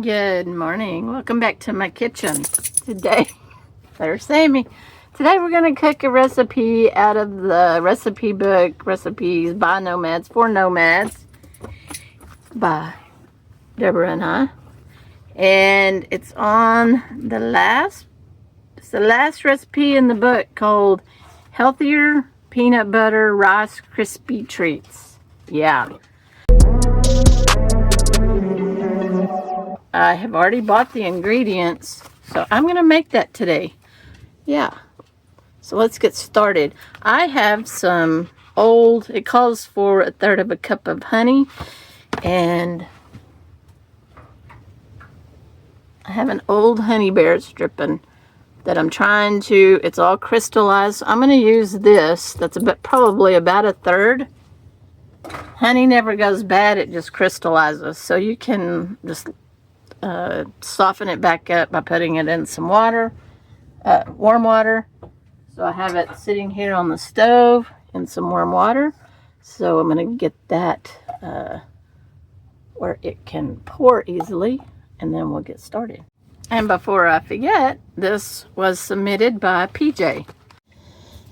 Good morning. Welcome back to my kitchen. Today, better say me. Today we're going to cook a recipe out of the recipe book, Recipes by Nomads for Nomads, by Deborah and I. And it's the last recipe in the book, called Healthier Peanut Butter Rice Krispie Treats. Yeah. I have already bought the ingredients, so I'm going to make that today. Yeah. So let's get started. I have some old, it calls for 1/3 of a cup of honey, and I have an old honey bear stripping that I'm trying to, it's all crystallized. So I'm going to use this. That's probably about 1/3. Honey never goes bad, it just crystallizes. So you can just soften it back up by putting it in some water, warm water. So I have it sitting here on the stove in some warm water. So I'm going to get that where it can pour easily, and then we'll get started. And before I forget, this was submitted by PJ.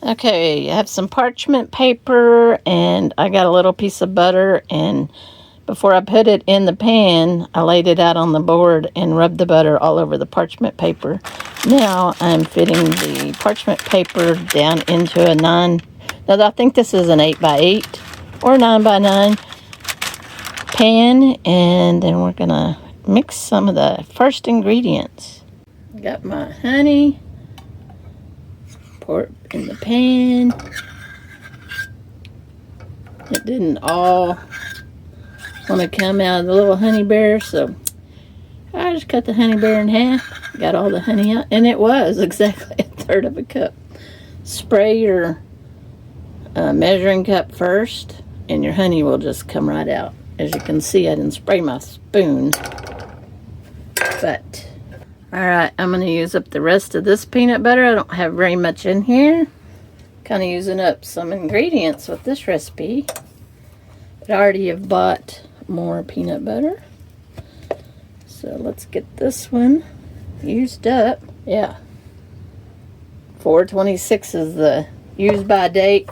Okay, I have some parchment paper, and I got a little piece of butter, and before I put it in the pan, I laid it out on the board and rubbed the butter all over the parchment paper. Now I'm fitting the parchment paper down into a I think this is an 8x8 or 9x9 pan, and then we're gonna mix some of the first ingredients. Got my honey, pour it in the pan. It didn't all want to come out of the little honey bear, so I just cut the honey bear in half, got all the honey out, and it was exactly 1/3 of a cup. Spray your measuring cup first, and your honey will just come right out. As you can see, I didn't spray my spoon, but alright, I'm going to use up the rest of this peanut butter. I don't have very much in here. Kind of using up some ingredients with this recipe, but I already have bought more peanut butter. So let's get this one used up. Yeah. 4/26 is the use by date.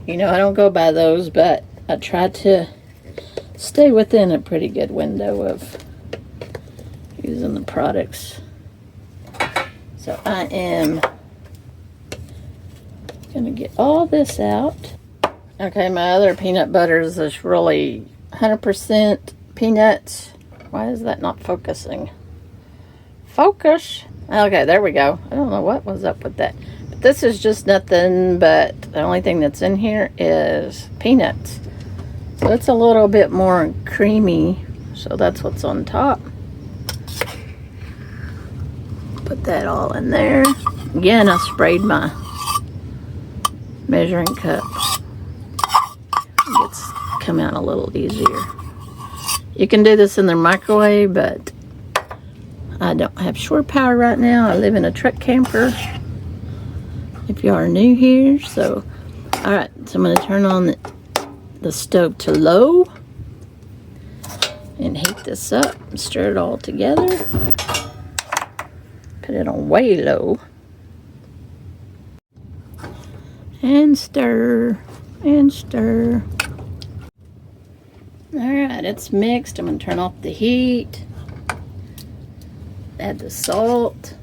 You know, I don't go by those, but I try to stay within a pretty good window of using the products. So I am going to get all this out. Okay, my other peanut butter is this really 100% peanuts. Why is that not focusing? Focus. Okay, there we go. I don't know what was up with that. But this is just nothing but the only thing that's in here is peanuts. So it's a little bit more creamy. So that's what's on top. Put that all in there. Again, I sprayed my measuring cup. It's come out a little easier. You can do this in the microwave, but I don't have shore power right now. I live in a truck camper, if you are new here. So, alright, so I'm going to turn on the stove to low and heat this up and stir it all together. Put it on way low. And stir, and stir. Alright, it's mixed. I'm going to turn off the heat. Add the salt.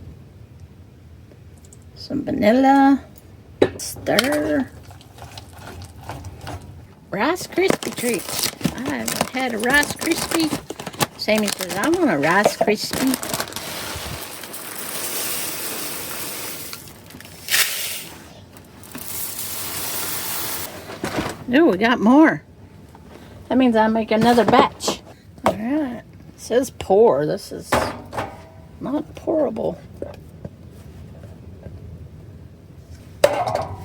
Some vanilla. Stir. Rice Krispie treats. I haven't had a Rice Krispie. Sammy says, I want a Rice Krispie. Ooh, we got more. That means I make another batch. Alright. It says pour. This is not pourable.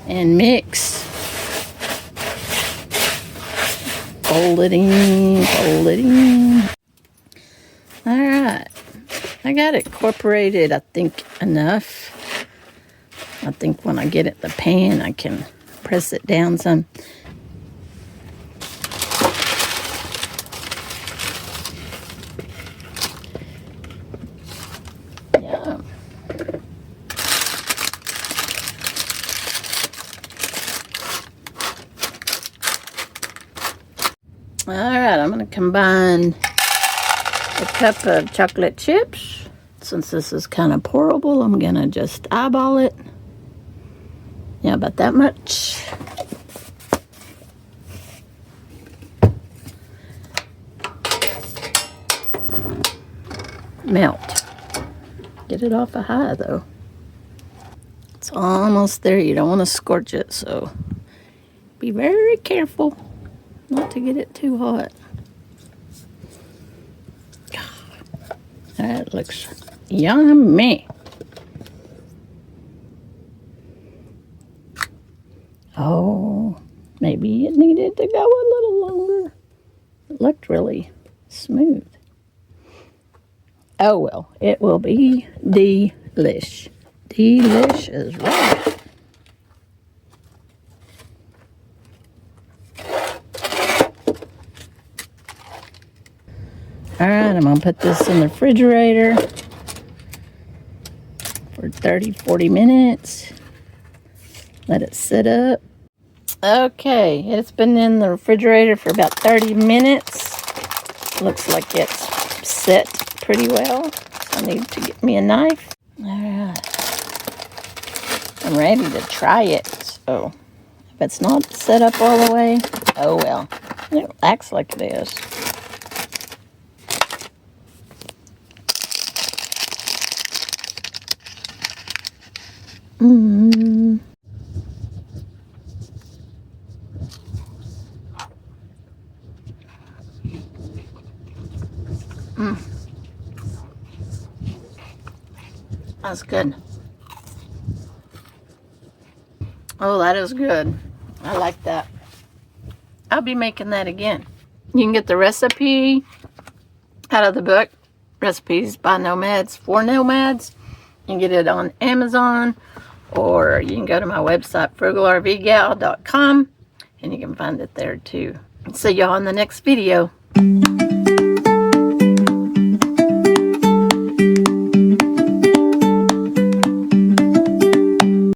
And mix. Fold it in. Fold it in. Alright. I got it incorporated, I think, enough. I think when I get it in the pan, I can press it down some. to combine a cup of chocolate chips. Since this is kind of pourable, I'm going to just eyeball it. Yeah, about that much. Melt. Get it off a high though. It's almost there. You don't want to scorch it, so be very careful not to get it too hot. That looks yummy. Oh, maybe it needed to go a little longer. It looked really smooth. Oh well, it will be delish. Delish is right. Alright, I'm going to put this in the refrigerator for 30-40 minutes. Let it sit up. Okay, it's been in the refrigerator for about 30 minutes. Looks like it's set pretty well. So I need to get me a knife. Alright. I'm ready to try it. So if it's not set up all the way, oh well. It acts like it is. Mm. Mm. That's good. Oh, that is good. I like that. I'll be making that again. You can get the recipe out of the book, Recipes by Nomads for Nomads. You can get it on Amazon, or you can go to my website, frugalrvgal.com, and you can find it there too. See y'all in the next video.